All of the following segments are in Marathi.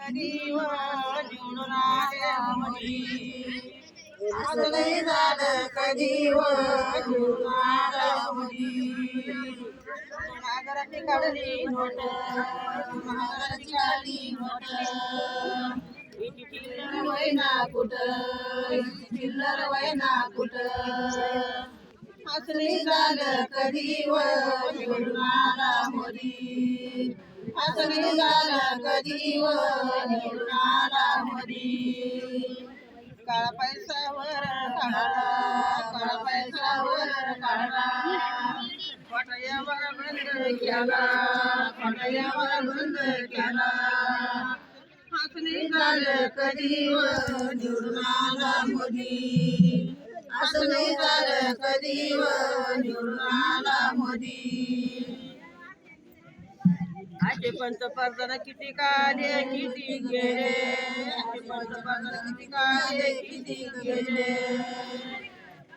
कधी व निवडून आल्या मधी असं नाही झालं कधी व निवडून आल्या मधी महागाराची काढली नोट महागाराची काढली नोट इथे चिल्लर वयना कुठं इथे चिल्लर वयना कुठं असं नाही झालं कधी व निवडून आला मोदी असं नाही झालं कधी व निवडून आला मोदी काळा पैशावर काळा पैशावर काढला पटयावर बंद केला पटयावर बंद केला असं नाही झालं कधी व निवडून आला मोदी असं नाही झालं कधी व निवडून आला मोदी असे पंतप्रधान किती काले किती गेले असे पंतप्रधान किती काले किती गेले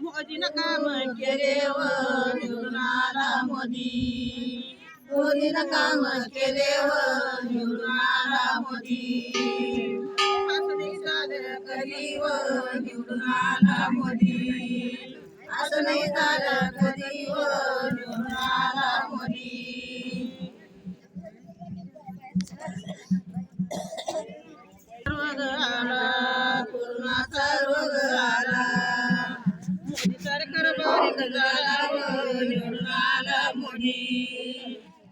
मोदीनं काम केले व निवडून आला मोदी मोदीनं काम केले व निवडून आला मोदी असं नाही झालं कधी व निवडून आला मोदी असं नाही झालं कधी व निवडून आला मोदी रोग आला कोरोनाचा रोग आला मोदी सरकार बारीक झाला व निवडून आला मोदी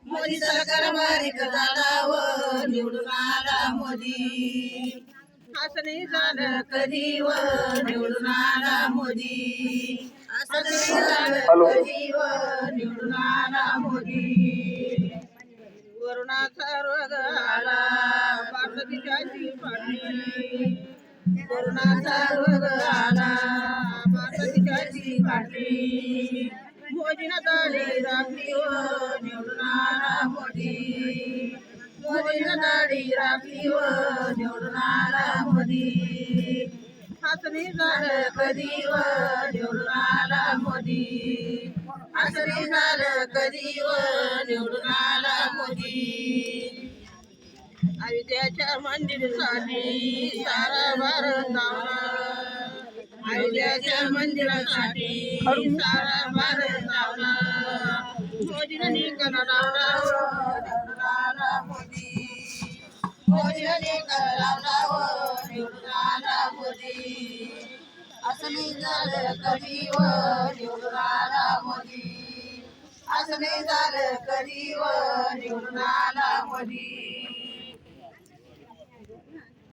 मोदी सरकार बारीक झाला व निवडून आला मोदी असं नाही झालं कधी व निवडून आला मोदी असं नाही झालं कधी व निवडून आला मोदी कोरोनाचा रोग आला भारत देशाची फाटली कोरोनाचा रोग आला भारत देशाची फाटली मोदीनं दाढी राखली व निवडून आला मोदी मोदीनं दाढी राखली व निवडून आला मोदी असं नाही झालं कधी व निवडून आला मोदी असं नाही झालं कधी व निवडून आला मोदी अयोध्याच्या मंदिरासाठी सारा भारत धावला अयोध्याच्या मंदिरासाठी सारा भारत धावला मोदीनं निकाल लावला मोदी मोदीनं निकाल लावला निवडून आला मोदी असं नाही झालं कधी व निवडून आला मोदी असं नाही झालं कधी व निवडून आला मोदी